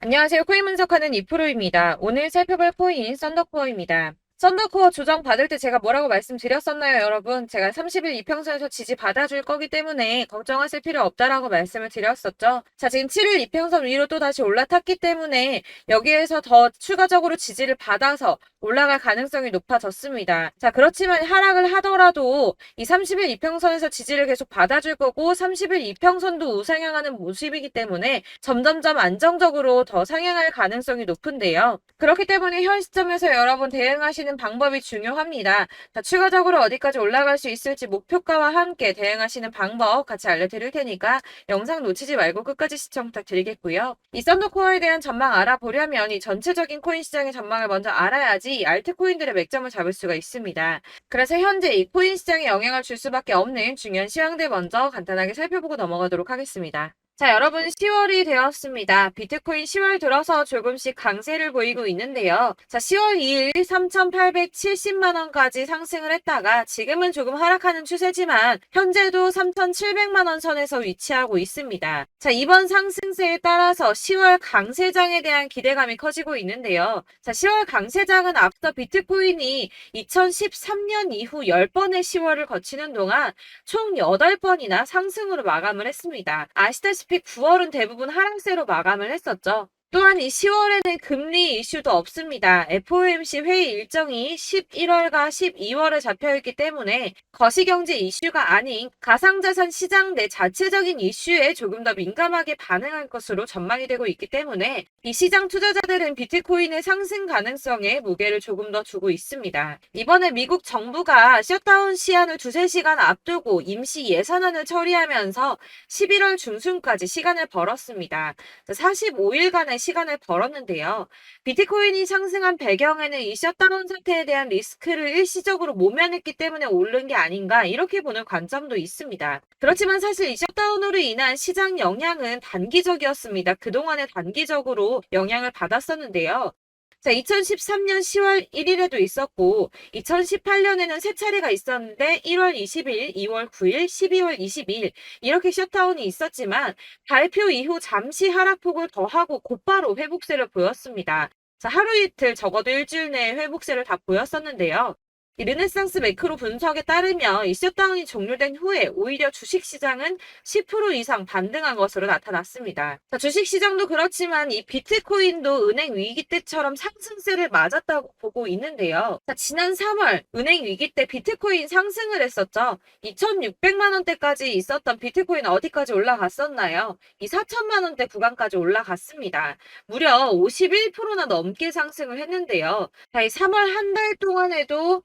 안녕하세요. 코인 분석하는 이프로입니다. 오늘 살펴볼 코인 썬더코어입니다. 썬더코어 조정 받을 때 제가 뭐라고 말씀드렸었나요, 여러분? 제가 30일 이평선에서 지지 받아줄 거기 때문에 걱정하실 필요 없다라고 말씀을 드렸었죠. 자, 지금 7일 이평선 위로 또 다시 올라탔기 때문에 여기에서 더 추가적으로 지지를 받아서 올라갈 가능성이 높아졌습니다. 자, 그렇지만 하락을 하더라도 이 30일 이평선에서 지지를 계속 받아줄 거고 30일 이평선도 우상향하는 모습이기 때문에 점점점 안정적으로 더 상향할 가능성이 높은데요. 그렇기 때문에 현 시점에서 여러분 대응하시는 방법이 중요합니다. 자, 추가적으로 어디까지 올라갈 수 있을지 목표가와 함께 대응하시는 방법 같이 알려드릴 테니까 영상 놓치지 말고 끝까지 시청 부탁드리겠고요. 이 썬더코어에 대한 전망 알아보려면 이 전체적인 코인 시장의 전망을 먼저 알아야지 알트코인들의 맥점을 잡을 수가 있습니다. 그래서 현재 이 코인 시장에 영향을 줄 수밖에 없는 중요한 시황들 먼저 간단하게 살펴보고 넘어가도록 하겠습니다. 자, 여러분 10월이 되었습니다. 비트코인 10월 들어서 조금씩 강세를 보이고 있는데요. 자, 10월 2일 3,870만 원까지 상승을 했다가 지금은 조금 하락하는 추세지만 현재도 3,700만 원 선에서 위치하고 있습니다. 자, 이번 상승세에 따라서 10월 강세장에 대한 기대감이 커지고 있는데요. 자, 10월 강세장은 앞서 비트코인이 2013년 이후 10번의 10월을 거치는 동안 총 8번이나 상승으로 마감을 했습니다. 아시다시피 9월은 대부분 하락세로 마감을 했었죠. 또한 이 10월에는 금리 이슈도 없습니다. FOMC 회의 일정이 11월과 12월에 잡혀있기 때문에 거시경제 이슈가 아닌 가상자산 시장 내 자체적인 이슈에 조금 더 민감하게 반응할 것으로 전망이 되고 있기 때문에 이 시장 투자자들은 비트코인의 상승 가능성에 무게를 조금 더 두고 있습니다. 이번에 미국 정부가 셧다운 시한을 2~3시간 앞두고 임시 예산안을 처리하면서 11월 중순까지 시간을 벌었습니다. 45일간의 시간을 벌었는데요. 비트코인이 상승한 배경에는 이 셧다운 상태에 대한 리스크를 일시적으로 모면했기 때문에 오른 게 아닌가 이렇게 보는 관점도 있습니다. 그렇지만 사실 이 셧다운으로 인한 시장 영향은 단기적이었습니다. 그동안에 단기적으로 영향을 받았었는데요. 자, 2013년 10월 1일에도 있었고 2018년에는 세 차례가 있었는데 1월 20일, 2월 9일, 12월 22일 이렇게 셧다운이 있었지만 발표 이후 잠시 하락폭을 더하고 곧바로 회복세를 보였습니다. 자, 하루 이틀 적어도 일주일 내에 회복세를 다 보였었는데요. 이 르네상스 매크로 분석에 따르면 이 셧다운이 종료된 후에 오히려 주식시장은 10% 이상 반등한 것으로 나타났습니다. 자, 주식시장도 그렇지만 이 비트코인도 은행 위기 때처럼 상승세를 맞았다고 보고 있는데요. 자, 지난 3월 은행 위기 때 비트코인 상승을 했었죠. 2,600만 원대까지 있었던 비트코인 어디까지 올라갔었나요? 이 4천만 원대 구간까지 올라갔습니다. 무려 51%나 넘게 상승을 했는데요. 자, 이 3월 한 달 동안에도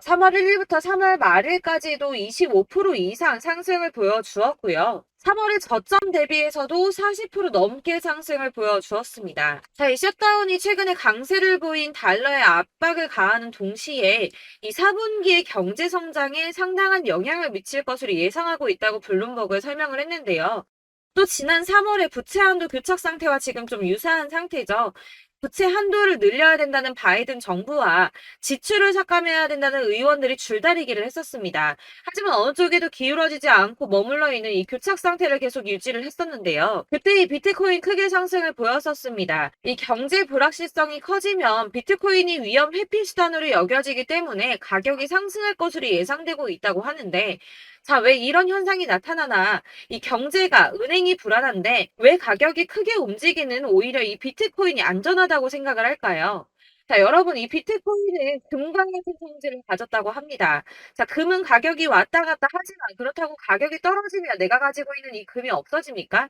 3월 1일부터 3월 말일까지도 25% 이상 상승을 보여주었고요. 3월의 저점 대비해서도 40% 넘게 상승을 보여주었습니다. 자, 이 셧다운이 최근에 강세를 보인 달러에 압박을 가하는 동시에 이 4분기의 경제 성장에 상당한 영향을 미칠 것으로 예상하고 있다고 블룸버그에 설명을 했는데요. 또 지난 3월에 부채 한도 교착 상태와 지금 좀 유사한 상태죠. 부채 한도를 늘려야 된다는 바이든 정부와 지출을 삭감해야 된다는 의원들이 줄다리기를 했었습니다. 하지만 어느 쪽에도 기울어지지 않고 머물러 있는 이 교착 상태를 계속 유지를 했었는데요. 그때 이 비트코인 크게 상승을 보였었습니다. 이 경제 불확실성이 커지면 비트코인이 위험 회피 수단으로 여겨지기 때문에 가격이 상승할 것으로 예상되고 있다고 하는데 자, 왜 이런 현상이 나타나나? 이 경제가 은행이 불안한데 왜 가격이 크게 움직이는 오히려 이 비트코인이 안전하다고 생각을 할까요? 자, 여러분, 이 비트코인은 금과 같은 성질을 가졌다고 합니다. 자, 금은 가격이 왔다 갔다 하지만 그렇다고 가격이 떨어지면 내가 가지고 있는 이 금이 없어집니까?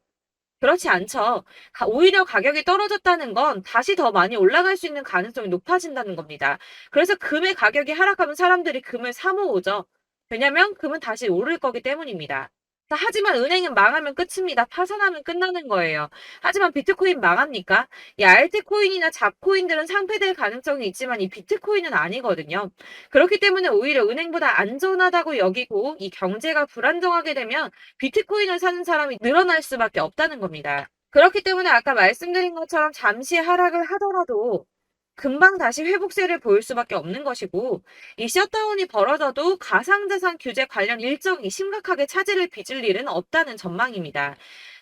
그렇지 않죠. 오히려 가격이 떨어졌다는 건 다시 더 많이 올라갈 수 있는 가능성이 높아진다는 겁니다. 그래서 금의 가격이 하락하면 사람들이 금을 사 모으죠. 왜냐면 금은 다시 오를 거기 때문입니다. 자, 하지만 은행은 망하면 끝입니다. 파산하면 끝나는 거예요. 하지만 비트코인 망합니까? 이 알트코인이나 잡코인들은 상폐될 가능성이 있지만 이 비트코인은 아니거든요. 그렇기 때문에 오히려 은행보다 안전하다고 여기고 이 경제가 불안정하게 되면 비트코인을 사는 사람이 늘어날 수밖에 없다는 겁니다. 그렇기 때문에 아까 말씀드린 것처럼 잠시 하락을 하더라도 금방 다시 회복세를 보일 수밖에 없는 것이고 이 셧다운이 벌어져도 가상자산 규제 관련 일정이 심각하게 차질을 빚을 일은 없다는 전망입니다.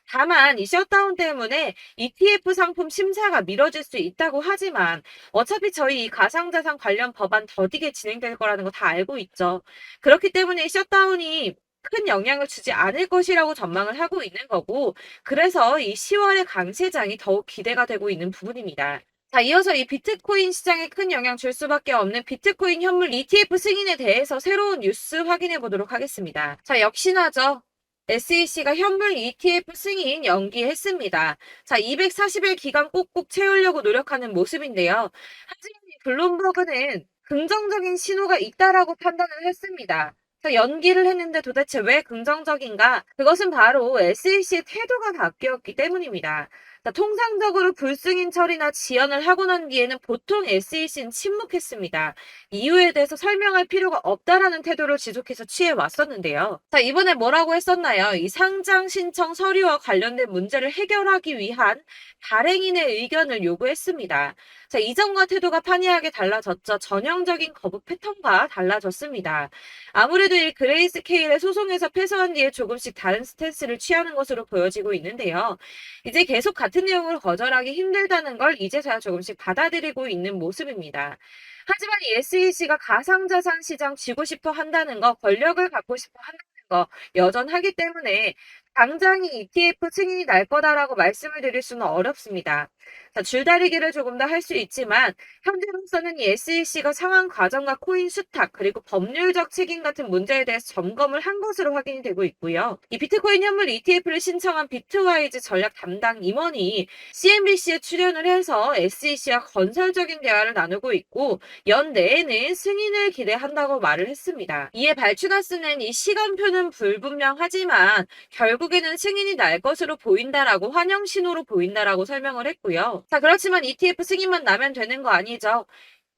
다만 이 셧다운 때문에 ETF 상품 심사가 미뤄질 수 있다고 하지만 어차피 저희 이 가상자산 관련 법안 더디게 진행될 거라는 거 다 알고 있죠. 그렇기 때문에 이 셧다운이 큰 영향을 주지 않을 것이라고 전망을 하고 있는 거고, 그래서 이 10월의 강세장이 더욱 기대가 되고 있는 부분입니다. 자, 이어서 이 비트코인 시장에 큰 영향 줄 수밖에 없는 비트코인 현물 ETF 승인에 대해서 새로운 뉴스 확인해 보도록 하겠습니다. 자, 역시나죠. SEC가 현물 ETF 승인 연기했습니다. 자, 240일 기간 꼭꼭 채우려고 노력하는 모습인데요. 하지만 이 블룸버그는 긍정적인 신호가 있다라고 판단을 했습니다. 자, 연기를 했는데 도대체 왜 긍정적인가? 그것은 바로 SEC의 태도가 바뀌었기 때문입니다. 자, 통상적으로 불승인 처리나 지연을 하고 난 뒤에는 보통 SEC는 침묵했습니다. 이유에 대해서 설명할 필요가 없다라는 태도를 지속해서 취해 왔었는데요. 자, 이번에 뭐라고 했었나요? 이 상장 신청 서류와 관련된 문제를 해결하기 위한 발행인의 의견을 요구했습니다. 자, 이전과 태도가 판이하게 달라졌죠. 전형적인 거부 패턴과 달라졌습니다. 아무래도 이 그레이스케일의 소송에서 패소한 뒤에 조금씩 다른 스탠스를 취하는 것으로 보여지고 있는데요. 이제 계속 같은 내용을 거절하기 힘들다는 걸 이제서야 조금씩 받아들이고 있는 모습입니다. 하지만 이 SEC가 가상자산 시장 쥐고 싶어 한다는 거, 권력을 갖고 싶어 한다는 거 여전하기 때문에 당장이 ETF 승인이 날 거다라고 말씀을 드릴 수는 어렵습니다. 자, 줄다리기를 조금 더 할 수 있지만 현재로서는 이 SEC가 상환 과정과 코인 수탁 그리고 법률적 책임 같은 문제에 대해서 점검을 한 것으로 확인이 되고 있고요. 이 비트코인 현물 ETF를 신청한 비트와이즈 전략 담당 임원이 CNBC에 출연을 해서 SEC와 건설적인 대화를 나누고 있고 연내에는 승인을 기대한다고 말을 했습니다. 이에 발추가스는 이 시간표는 불분명하지만 결국에는 승인이 날 것으로 보인다라고 환영 신호로 보인다라고 설명을 했고요. 자, 그렇지만 ETF 승인만 나면 되는 거 아니죠.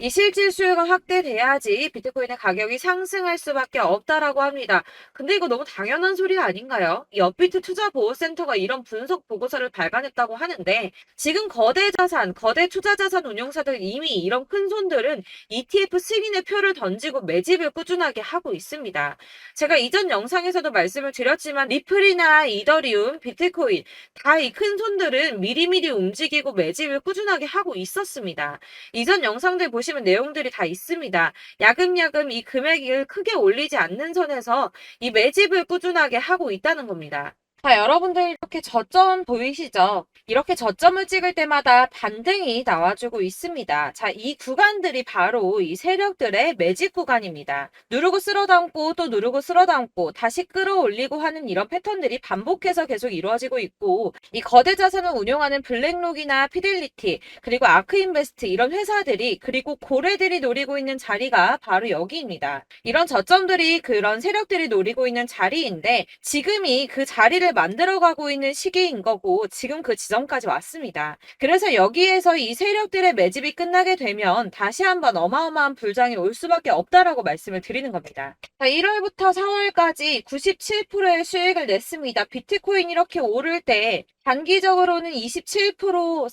이 실질 수요가 확대돼야지 비트코인의 가격이 상승할 수밖에 없다라고 합니다. 근데 이거 너무 당연한 소리 아닌가요? 이 업비트 투자보호센터가 이런 분석 보고서를 발간했다고 하는데 지금 거대 자산, 거대 투자자산 운용사들 이미 이런 큰 손들은 ETF 승인의 표를 던지고 매집을 꾸준하게 하고 있습니다. 제가 이전 영상에서도 말씀을 드렸지만 리플이나 이더리움, 비트코인 다 이 큰 손들은 미리미리 움직이고 매집을 꾸준하게 하고 있었습니다. 이전 영상들 보시면 내용들이 다 있습니다. 야금야금 이 금액을 크게 올리지 않는 선에서 이 매집을 꾸준하게 하고 있다는 겁니다. 자, 여러분들 이렇게 저점 보이시죠? 이렇게 저점을 찍을 때마다 반등이 나와주고 있습니다. 자, 이 구간들이 바로 이 세력들의 매집 구간입니다. 누르고 쓸어담고 또 누르고 쓸어담고 다시 끌어올리고 하는 이런 패턴들이 반복해서 계속 이루어지고 있고 이 거대 자산을 운용하는 블랙록이나 피델리티 그리고 아크인베스트 이런 회사들이 그리고 고래들이 노리고 있는 자리가 바로 여기입니다. 이런 저점들이 그런 세력들이 노리고 있는 자리인데 지금이 그 자리를 만들어가고 있는 시기인 거고 지금 그 지점까지 왔습니다. 그래서 여기에서 이 세력들의 매집이 끝나게 되면 다시 한번 어마어마한 불장이 올 수밖에 없다라고 말씀을 드리는 겁니다. 자, 1월부터 4월까지 97%의 수익을 냈습니다. 비트코인 이렇게 오를 때 단기적으로는 27%,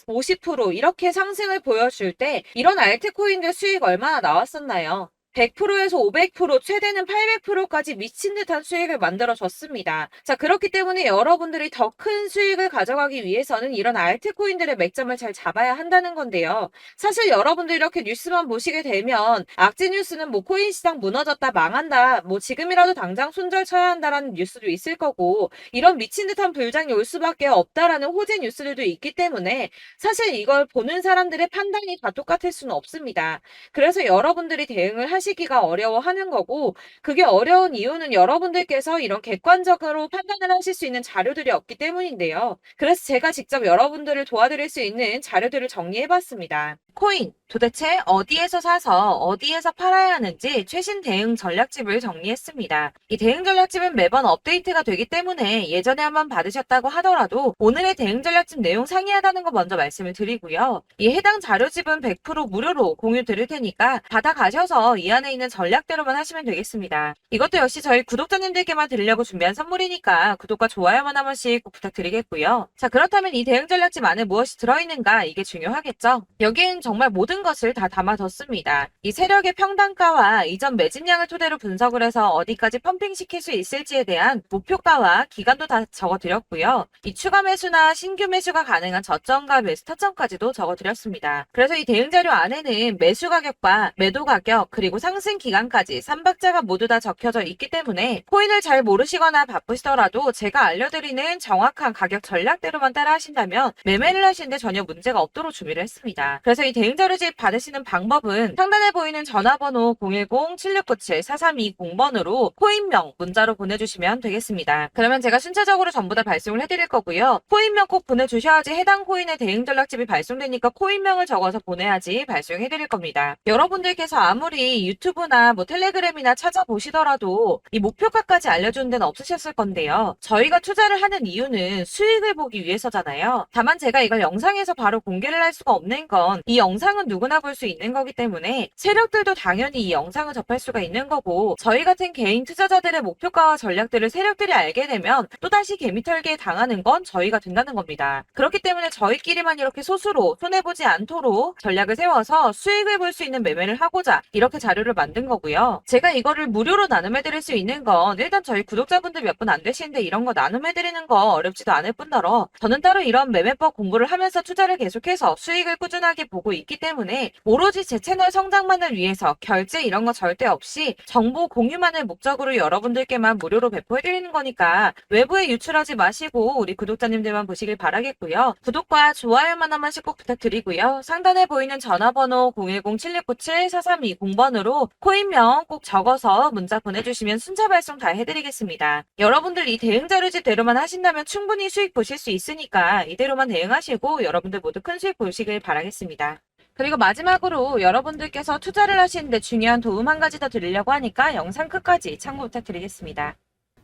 50% 이렇게 상승을 보여줄 때 이런 알트코인들 수익 얼마나 나왔었나요? 100%에서 500%, 최대는 800%까지 미친 듯한 수익을 만들어줬습니다. 자, 그렇기 때문에 여러분들이 더 큰 수익을 가져가기 위해서는 이런 알트코인들의 맥점을 잘 잡아야 한다는 건데요. 사실 여러분들 이렇게 뉴스만 보시게 되면 악재 뉴스는 뭐 코인 시장 무너졌다, 망한다, 뭐 지금이라도 당장 손절 쳐야 한다라는 뉴스도 있을 거고 이런 미친 듯한 불장이 올 수밖에 없다라는 호재 뉴스들도 있기 때문에 사실 이걸 보는 사람들의 판단이 다 똑같을 수는 없습니다. 그래서 여러분들이 대응을 하시기가 어려워하는 거고 그게 어려운 이유는 여러분들께서 이런 객관적으로 판단을 하실 수 있는 자료들이 없기 때문인데요. 그래서 제가 직접 여러분들을 도와드릴 수 있는 자료들을 정리해봤습니다. 코인 도대체 어디에서 사서 어디에서 팔아야 하는지 최신 대응 전략집을 정리했습니다. 이 대응 전략집은 매번 업데이트가 되기 때문에 예전에 한번 받으셨다고 하더라도 오늘의 대응 전략집 내용 상이하다는 거 먼저 말씀을 드리고요. 이 해당 자료집은 100% 무료로 공유 드릴 테니까 받아가셔서 이 안에 있는 전략대로만 하시면 되겠습니다. 이것도 역시 저희 구독자님들께만 드리려고 준비한 선물이니까 구독과 좋아요만 한 번씩 꼭 부탁드리겠고요. 자, 그렇다면 이 대응 전략집 안에 무엇이 들어있는가, 이게 중요하겠죠? 여기엔 정말 모든 것을 다 담아뒀습니다. 이 세력의 평단가와 이전 매집량을 토대로 분석을 해서 어디까지 펌핑시킬 수 있을지에 대한 목표가와 기간도 다 적어드렸고요. 이 추가 매수나 신규 매수가 가능한 저점과 매수 타점까지도 적어드렸습니다. 그래서 이 대응 자료 안에는 매수 가격과 매도 가격, 그리고 상승 기간까지 3박자가 모두 다 적혀져 있기 때문에 코인을 잘 모르시거나 바쁘시더라도 제가 알려드리는 정확한 가격 전략대로만 따라 하신다면 매매를 하시는데 전혀 문제가 없도록 준비를 했습니다. 그래서 이 대응 자료집 받으시는 방법은 상단에 보이는 전화번호 010-7697-4320번으로 코인명 문자로 보내주시면 되겠습니다. 그러면 제가 순차적으로 전부 다 발송을 해드릴 거고요. 코인명 꼭 보내주셔야지 해당 코인의 대응 전략집이 발송되니까 코인명을 적어서 보내야지 발송해드릴 겁니다. 여러분들께서 아무리 유튜브나 텔레그램이나 찾아보시더라도 이 목표가까지 알려주는 데는 없으셨을 건데요. 저희가 투자를 하는 이유는 수익을 보기 위해서잖아요. 다만 제가 이걸 영상에서 바로 공개를 할 수가 없는 건 이 영상은 누구나 볼 수 있는 거기 때문에 세력들도 당연히 이 영상을 접할 수가 있는 거고, 저희 같은 개인 투자자들의 목표가와 전략들을 세력들이 알게 되면 또다시 개미털기에 당하는 건 저희가 된다는 겁니다. 그렇기 때문에 저희끼리만 이렇게 소수로 손해보지 않도록 전략을 세워서 수익을 볼 수 있는 매매를 하고자 이렇게 자료를 만든 거고요. 제가 이거를 무료로 나눔해드릴 수 있는 건 일단 저희 구독자분들 몇 분 안 되시는데 이런 거 나눔해드리는 거 어렵지도 않을 뿐더러 저는 따로 이런 매매법 공부를 하면서 투자를 계속해서 수익을 꾸준하게 보고 있기 때문에 오로지 제 채널 성장만을 위해서 결제 이런 거 절대 없이 정보 공유만을 목적으로 여러분들께만 무료로 배포해드리는 거니까 외부에 유출하지 마시고 우리 구독자님들만 보시길 바라겠고요. 구독과 좋아요만 한 번씩 꼭 부탁드리고요. 상단에 보이는 전화번호 010-7697-4320번으로 코인명 꼭 적어서 문자 보내주시면 순차 발송 다 해드리겠습니다. 여러분들 이 대응 자료집대로만 하신다면 충분히 수익 보실 수 있으니까 이대로만 대응하시고 여러분들 모두 큰 수익 보시길 바라겠습니다. 그리고 마지막으로 여러분들께서 투자를 하시는데 중요한 도움 한 가지 더 드리려고 하니까 영상 끝까지 참고 부탁드리겠습니다.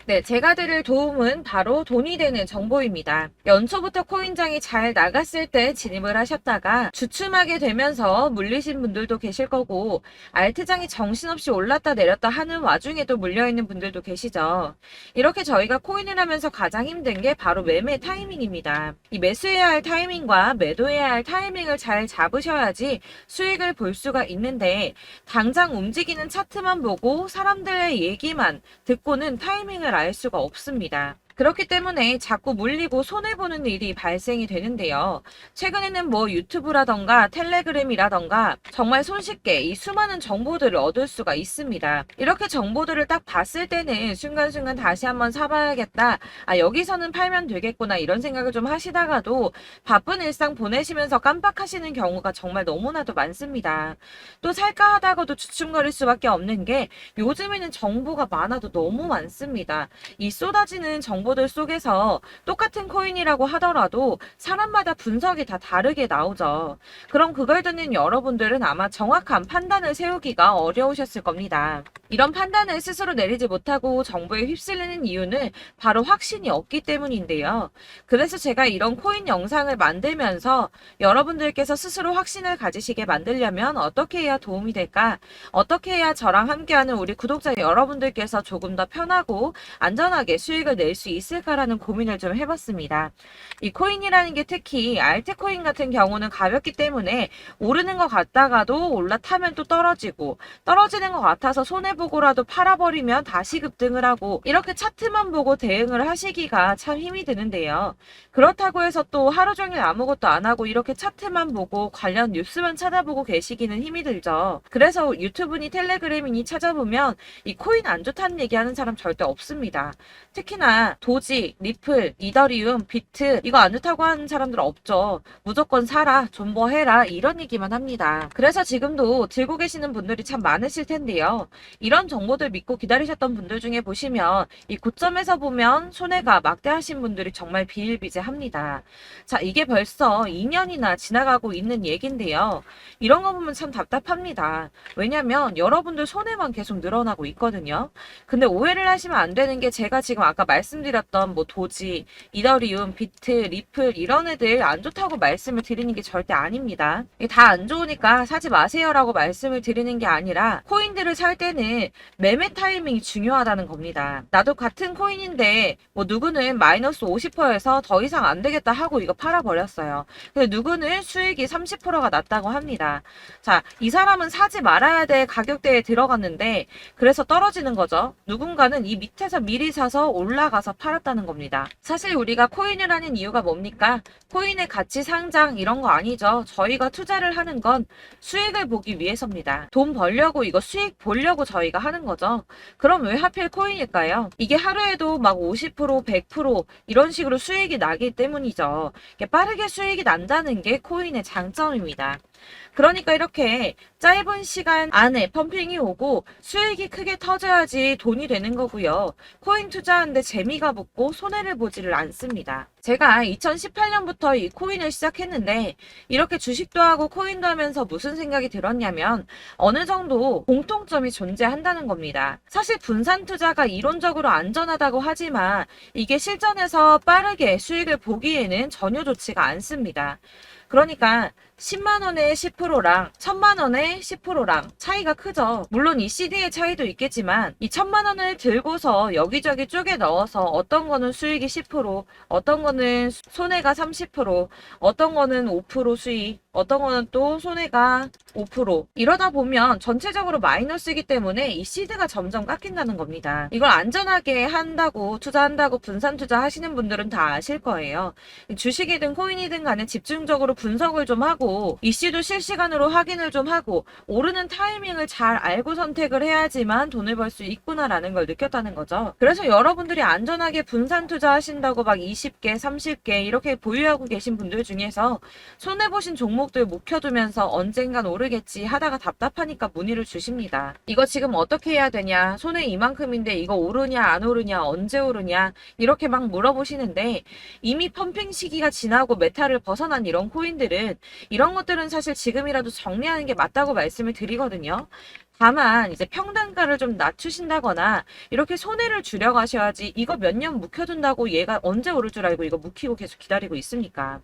네, 제가 드릴 도움은 바로 돈이 되는 정보입니다. 연초부터 코인장이 잘 나갔을 때 진입을 하셨다가 주춤하게 되면서 물리신 분들도 계실 거고, 알트장이 정신없이 올랐다 내렸다 하는 와중에도 물려있는 분들도 계시죠. 이렇게 저희가 코인을 하면서 가장 힘든 게 바로 매매 타이밍입니다. 이 매수해야 할 타이밍과 매도해야 할 타이밍을 잘 잡으셔야지 수익을 볼 수가 있는데, 당장 움직이는 차트만 보고 사람들의 얘기만 듣고는 타이밍을 알 수가 없습니다. 그렇기 때문에 자꾸 물리고 손해보는 일이 발생이 되는데요. 최근에는 유튜브라던가 텔레그램이라던가 정말 손쉽게 이 수많은 정보들을 얻을 수가 있습니다. 이렇게 정보들을 딱 봤을 때는 순간순간 다시 한번 사봐야겠다, 여기서는 팔면 되겠구나, 이런 생각을 좀 하시다가도 바쁜 일상 보내시면서 깜빡하시는 경우가 정말 너무나도 많습니다. 또 살까 하다가도 주춤거릴 수밖에 없는 게 요즘에는 정보가 많아도 너무 많습니다. 이 쏟아지는 정보들 속에서 똑같은 코인이라고 하더라도 사람마다 분석이 다 다르게 나오죠. 그럼 그걸 듣는 여러분들은 아마 정확한 판단을 세우기가 어려우셨을 겁니다. 이런 판단을 스스로 내리지 못하고 정보에 휩쓸리는 이유는 바로 확신이 없기 때문인데요. 그래서 제가 이런 코인 영상을 만들면서 여러분들께서 스스로 확신을 가지시게 만들려면 어떻게 해야 도움이 될까? 어떻게 해야 저랑 함께하는 우리 구독자 여러분들께서 조금 더 편하고 안전하게 수익을 낼 수 있을까라는 고민을 좀 해봤습니다. 이 코인이라는 게 특히 알트코인 같은 경우는 가볍기 때문에 오르는 것 같다가도 올라타면 또 떨어지고, 떨어지는 것 같아서 손해보고라도 팔아버리면 다시 급등을 하고, 이렇게 차트만 보고 대응을 하시기가 참 힘이 드는데요. 그렇다고 해서 또 하루 종일 아무것도 안 하고 이렇게 차트만 보고 관련 뉴스만 찾아보고 계시기는 힘이 들죠. 그래서 유튜브니 텔레그램이니 찾아보면 이 코인 안 좋다는 얘기하는 사람 절대 없습니다. 특히나 도지, 리플, 이더리움, 비트 이거 안 좋다고 하는 사람들 없죠. 무조건 사라, 존버해라, 이런 얘기만 합니다. 그래서 지금도 들고 계시는 분들이 참 많으실 텐데요. 이런 정보들 믿고 기다리셨던 분들 중에 보시면 이 고점에서 보면 손해가 막대하신 분들이 정말 비일비재합니다. 자, 이게 벌써 2년이나 지나가고 있는 얘긴데요. 이런 거 보면 참 답답합니다. 왜냐면 여러분들 손해만 계속 늘어나고 있거든요. 근데 오해를 하시면 안 되는 게, 제가 지금 아까 말씀드렸 말씀드렸던 뭐 도지, 이더리움, 비트, 리플 이런 애들 안 좋다고 말씀을 드리는 게 절대 아닙니다. 이게 다 안 좋으니까 사지 마세요라고 말씀을 드리는 게 아니라 코인들을 살 때는 매매 타이밍이 중요하다는 겁니다. 나도 같은 코인인데 뭐 누구는 마이너스 50%에서 더 이상 안 되겠다 하고 이거 팔아버렸어요. 근데 누구는 수익이 30%가 났다고 합니다. 자, 이 사람은 사지 말아야 될 가격대에 들어갔는데 그래서 떨어지는 거죠. 누군가는 이 밑에서 미리 사서 올라가서 팔았다는 겁니다. 사실 우리가 코인을 하는 이유가 뭡니까? 코인의 가치 상장 이런 거 아니죠. 저희가 투자를 하는 건 수익을 보기 위해서입니다. 돈 벌려고 이거 수익 보려고 저희가 하는 거죠. 그럼 왜 하필 코인일까요? 이게 하루에도 막 50%, 100% 이런 식으로 수익이 나기 때문이죠. 빠르게 수익이 난다는 게 코인의 장점입니다. 그러니까 이렇게 짧은 시간 안에 펌핑이 오고 수익이 크게 터져야지 돈이 되는 거고요. 코인 투자하는데 재미가 붙고 손해를 보지를 않습니다. 제가 2018년부터 이 코인을 시작했는데 이렇게 주식도 하고 코인도 하면서 무슨 생각이 들었냐면 어느 정도 공통점이 존재한다는 겁니다. 사실 분산 투자가 이론적으로 안전하다고 하지만 이게 실전에서 빠르게 수익을 보기에는 전혀 좋지가 않습니다. 그러니까 10만원의 10%랑 1000만원의 10%랑 차이가 크죠. 물론 이 CD의 차이도 있겠지만 이 1000만원을 들고서 여기저기 쪼개 넣어서 어떤 거는 수익이 10%, 어떤 거는 손해가 30%, 어떤 거는 5% 수익, 어떤 거는 또 손해가 5%. 이러다 보면 전체적으로 마이너스이기 때문에 이 시드가 점점 깎인다는 겁니다. 이걸 안전하게 한다고 투자한다고 분산 투자 하시는 분들은 다 아실 거예요. 주식이든 코인이든 간에 집중적으로 분석을 좀 하고 이슈도 실시간으로 확인을 좀 하고 오르는 타이밍을 잘 알고 선택을 해야지만 돈을 벌 수 있구나라는 걸 느꼈다는 거죠. 그래서 여러분들이 안전하게 분산 투자하신다고 막 20개, 30개 이렇게 보유하고 계신 분들 중에서 손해보신 종목들 묵혀두면서 언젠간 오르겠지 하다가 답답하니까 문의를 주십니다. 이거 지금 어떻게 해야 되냐? 손해 이만큼인데 이거 오르냐 안 오르냐 언제 오르냐 이렇게 막 물어보시는데 이미 펌핑 시기가 지나고 메타를 벗어난 이런 코인들은 이런 것들은 사실 지금이라도 정리하는 게 맞다고 말씀을 드리거든요. 다만 이제 평단가를 좀 낮추신다거나 이렇게 손해를 줄여가셔야지 이거 몇 년 묵혀둔다고 얘가 언제 오를 줄 알고 이거 묵히고 계속 기다리고 있습니까?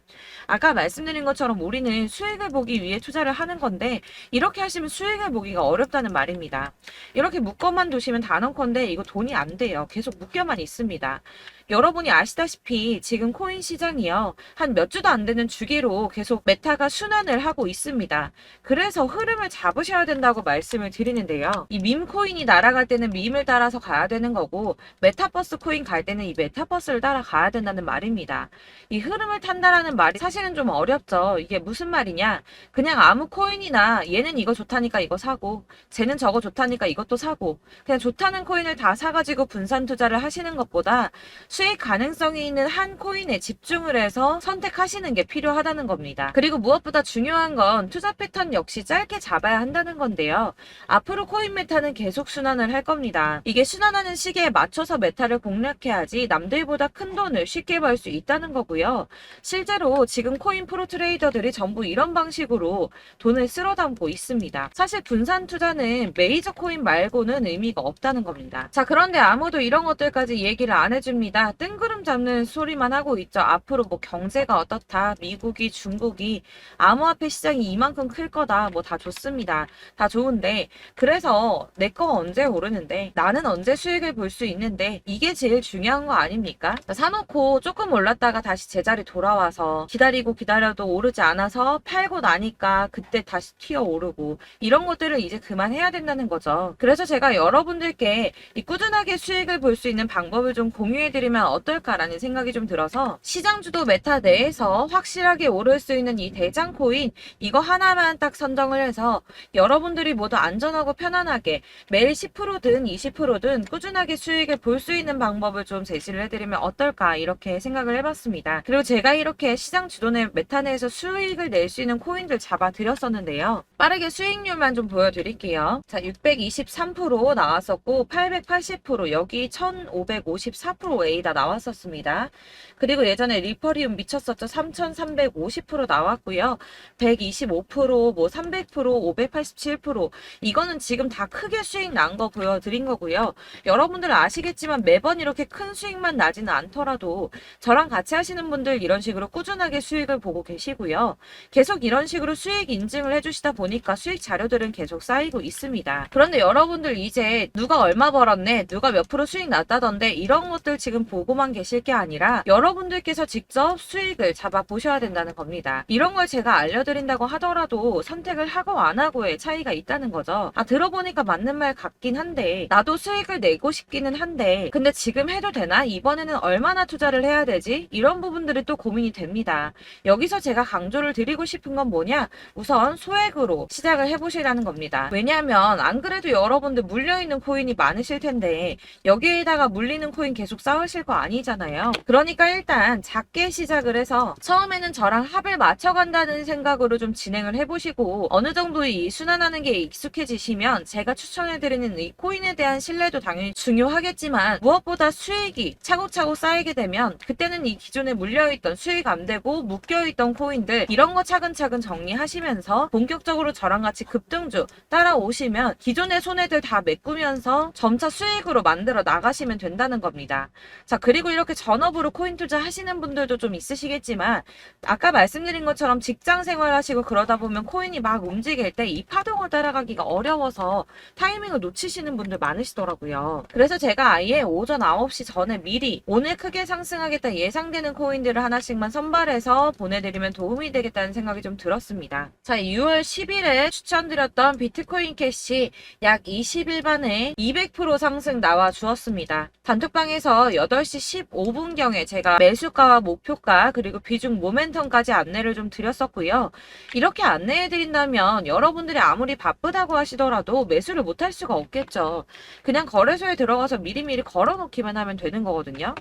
아까 말씀드린 것처럼 우리는 수익을 보기 위해 투자를 하는 건데 이렇게 하시면 수익을 보기가 어렵다는 말입니다. 이렇게 묶어만 두시면 단언컨대 이거 돈이 안 돼요. 계속 묶여만 있습니다. 여러분이 아시다시피 지금 코인 시장이요. 한 몇 주도 안 되는 주기로 계속 메타가 순환을 하고 있습니다. 그래서 흐름을 잡으셔야 된다고 말씀을 드리는데요. 이 밈 코인이 날아갈 때는 밈을 따라서 가야 되는 거고 메타버스 코인 갈 때는 이 메타버스를 따라가야 된다는 말입니다. 이 흐름을 탄다라는 말이 사실은 좀 어렵죠. 이게 무슨 말이냐. 그냥 아무 코인이나 얘는 이거 좋다니까 이거 사고 쟤는 저거 좋다니까 이것도 사고 그냥 좋다는 코인을 다 사가지고 분산 투자를 하시는 것보다 수익 가능성이 있는 한 코인에 집중을 해서 선택하시는 게 필요하다는 겁니다. 그리고 무엇보다 중요한 건 투자 패턴 역시 짧게 잡아야 한다는 건데요. 앞으로 코인 메타는 계속 순환을 할 겁니다. 이게 순환하는 시기에 맞춰서 메타를 공략해야지 남들보다 큰 돈을 쉽게 벌 수 있다는 거고요. 실제로 지금 코인 프로 트레이더들이 전부 이런 방식으로 돈을 쓸어 담고 있습니다. 사실 분산 투자는 메이저 코인 말고는 의미가 없다는 겁니다. 자, 그런데 아무도 이런 것들까지 얘기를 안 해줍니다. 뜬구름 잡는 소리만 하고 있죠. 앞으로 뭐 경제가 어떻다, 미국이, 중국이, 암호화폐 시장이 이만큼 클 거다, 뭐 다 좋습니다. 다 좋은데, 그래서 내 거 언제 오르는데, 나는 언제 수익을 볼 수 있는데, 이게 제일 중요한 거 아닙니까? 사놓고 조금 올랐다가 다시 제자리 돌아와서 기다리고 기다려도 오르지 않아서 팔고 나니까 그때 다시 튀어 오르고, 이런 것들을 이제 그만해야 된다는 거죠. 그래서 제가 여러분들께 이 꾸준하게 수익을 볼 수 있는 방법을 좀 공유해드리면 어떨까라는 생각이 좀 들어서 시장주도 메타 내에서 확실하게 오를 수 있는 이 대장 코인 이거 하나만 딱 선정을 해서 여러분들이 모두 안전하고 편안하게 매일 10%든 20%든 꾸준하게 수익을 볼 수 있는 방법을 좀 제시를 해드리면 어떨까 이렇게 생각을 해봤습니다. 그리고 제가 이렇게 시장 주도내 메타 내에서 수익을 낼 수 있는 코인들 잡아드렸었는데요. 빠르게 수익률만 좀 보여드릴게요. 자, 623% 나왔었고 880% 여기 1554% 데이터 나왔었습니다. 그리고 예전에 리퍼리움 미쳤었죠. 3350% 나왔고요. 125%, 뭐 300%, 587%. 이거는 지금 다 크게 수익 난 거 보여드린 거고요. 여러분들 아시겠지만 매번 이렇게 큰 수익만 나지는 않더라도 저랑 같이 하시는 분들 이런 식으로 꾸준하게 수익을 보고 계시고요. 계속 이런 식으로 수익 인증을 해주시다 보니까 수익 자료들은 계속 쌓이고 있습니다. 그런데 여러분들 이제 누가 얼마 벌었네, 누가 몇 프로 수익 났다던데 이런 것들 지금 보고만 계실 게 아니라 여러분들께서 직접 수익을 잡아 보셔야 된다는 겁니다. 이런 걸 제가 알려드린다고 하더라도 선택을 하고 안 하고의 차이가 있다는 거죠. 들어보니까 맞는 말 같긴 한데 나도 수익을 내고 싶기는 한데 근데 지금 해도 되나? 이번에는 얼마나 투자를 해야 되지? 이런 부분들이 또 고민이 됩니다. 여기서 제가 강조를 드리고 싶은 건 뭐냐? 우선 소액으로 시작을 해보시라는 겁니다. 왜냐하면 안 그래도 여러분들 물려있는 코인이 많으실 텐데 여기에다가 물리는 코인 계속 쌓으실 거 아니잖아요. 그러니까 일단 작게 시작을 해서 처음에는 저랑 합을 맞춰간다는 생각으로 좀 진행을 해보시고 어느 정도 이 순환하는 게 익숙해지시면 제가 추천해드리는 이 코인에 대한 신뢰도 당연히 중요하겠지만 무엇보다 수익이 차곡차곡 쌓이게 되면 그때는 이 기존에 물려있던 수익 안 되고 묶여있던 코인들 이런 거 차근차근 정리하시면서 본격적으로 저랑 같이 급등주 따라오시면 기존의 손해들 다 메꾸면서 점차 수익으로 만들어 나가시면 된다는 겁니다. 자, 그리고 이렇게 전업으로 코인 투자 하시는 분들도 좀 있으시겠지만 아까 말씀드린 것처럼 직장 생활 하시고 그러다 보면 코인이 막 움직일 때 이 파동을 따라가기가 어려워서 타이밍을 놓치시는 분들 많으시더라고요. 그래서 제가 아예 오전 9시 전에 미리 오늘 크게 상승하겠다 예상되는 코인들을 하나씩만 선발해서 보내드리면 도움이 되겠다는 생각이 좀 들었습니다. 자, 6월 10일에 추천드렸던 비트코인 캐시 약 20일 만에 200% 상승 나와 주었습니다. 단톡방에서 8시 15분경에 제가 매수가와 목표가 그리고 비중 모멘텀까지 안내를 좀 드렸었고요. 이렇게 안내해드린다면 여러분들이 아무리 바쁘다고 하시더라도 매수를 못할 수가 없겠죠. 그냥 거래소에 들어가서 미리미리 걸어놓기만 하면 되는 거거든요.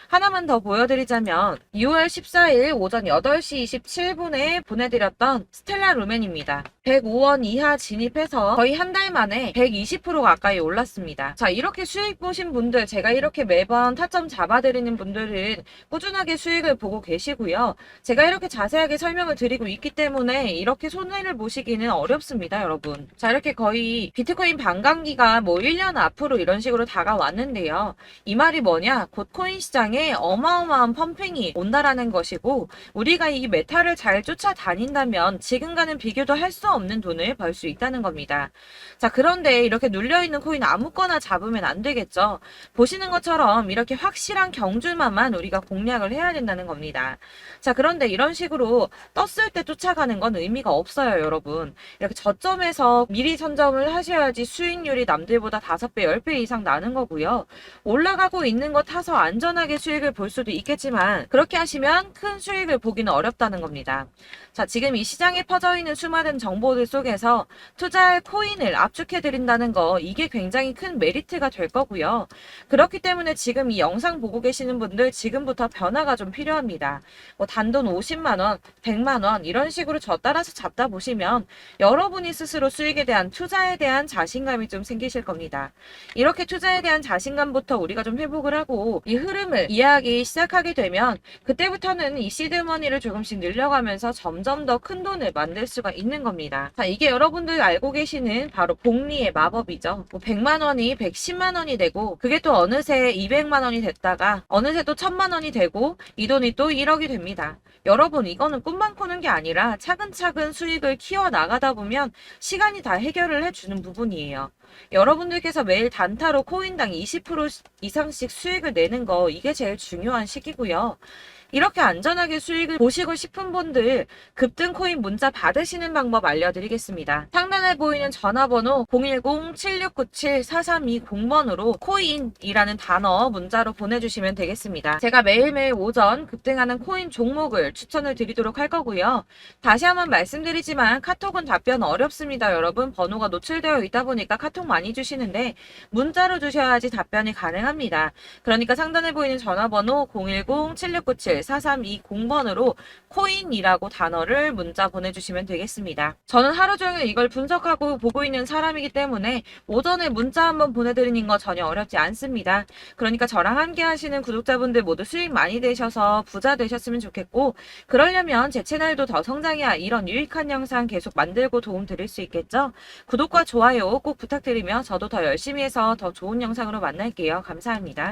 하나만 더 보여드리자면 6월 14일 오전 8시 27분에 보내드렸던 스텔라 루멘입니다. 105원 이하 진입해서 거의 한 달 만에 120% 가까이 올랐습니다. 자, 이렇게 수익 보신 분들, 제가 이렇게 매번 타점 잡아드리는 분들은 꾸준하게 수익을 보고 계시고요. 제가 이렇게 자세하게 설명을 드리고 있기 때문에 이렇게 손해를 보시기는 어렵습니다, 여러분. 자, 이렇게 거의 비트코인 반감기가 뭐 1년 앞으로 이런 식으로 다가왔는데요. 이 말이 뭐냐? 곧 코인 시장에 어마어마한 펌핑이 온다라는 것이고 우리가 이 메타를 잘 쫓아다닌다면 지금과는 비교도 할 수 없는 돈을 벌 수 있다는 겁니다. 자, 그런데 이렇게 눌려있는 코인 아무거나 잡으면 안 되겠죠. 보시는 것처럼 이렇게 확실한 경주만만 우리가 공략을 해야 된다는 겁니다. 자, 그런데 이런 식으로 떴을 때 쫓아가는 건 의미가 없어요, 여러분. 이렇게 저점에서 미리 선점을 하셔야지 수익률이 남들보다 5배, 10배 이상 나는 거고요. 올라가고 있는 거 타서 안전하게 수익을 볼 수도 있겠지만 그렇게 하시면 큰 수익을 보기는 어렵다는 겁니다. 자, 지금 이 시장에 퍼져 있는 수많은 정보들 속에서 투자할 코인을 압축해드린다는 거 이게 굉장히 큰 메리트가 될 거고요. 그렇기 때문에 지금 이 영상 보고 계시는 분들 지금부터 변화가 좀 필요합니다. 뭐 단돈 50만원, 100만원 이런 식으로 저 따라서 잡다 보시면 여러분이 스스로 수익에 대한 투자에 대한 자신감이 좀 생기실 겁니다. 이렇게 투자에 대한 자신감부터 우리가 좀 회복을 하고 이 흐름을 이해하기 시작하게 되면 그때부터는 이 시드머니를 조금씩 늘려가면서 점점 더 큰 돈을 만들 수가 있는 겁니다. 자, 이게 여러분들 알고 계시는 바로 복리의 마법이죠. 뭐 100만원이 110만원이 되고 그게 또 어느새 200만원이 됐다가 어느새 또 1000만원이 되고 이 돈이 또 1억이 됩니다. 여러분, 이거는 꿈만 꾸는 게 아니라 차근차근 수익을 키워 나가다 보면 시간이 다 해결을 해주는 부분이에요. 여러분들께서 매일 단타로 코인당 20% 이상씩 수익을 내는 거 이게 제일 중요한 시기고요. 이렇게 안전하게 수익을 보시고 싶은 분들 급등 코인 문자 받으시는 방법 알려드리겠습니다. 상단에 보이는 전화번호 010-7697-4320번으로 코인이라는 단어 문자로 보내주시면 되겠습니다. 제가 매일매일 오전 급등하는 코인 종목을 추천을 드리도록 할 거고요. 다시 한번 말씀드리지만 카톡은 답변 어렵습니다. 여러분, 번호가 노출되어 있다 보니까 카톡 많이 주시는데 문자로 주셔야지 답변이 가능합니다. 그러니까 상단에 보이는 전화번호 010-7697 4320번으로 코인이라고 단어를 문자 보내주시면 되겠습니다. 저는 하루 종일 이걸 분석하고 보고 있는 사람이기 때문에 오전에 문자 한번 보내드리는 거 전혀 어렵지 않습니다. 그러니까 저랑 함께 하시는 구독자분들 모두 수익 많이 되셔서 부자 되셨으면 좋겠고, 그러려면 제 채널도 더 성장해야 이런 유익한 영상 계속 만들고 도움 드릴 수 있겠죠? 구독과 좋아요 꼭 부탁드리며 저도 더 열심히 해서 더 좋은 영상으로 만날게요. 감사합니다.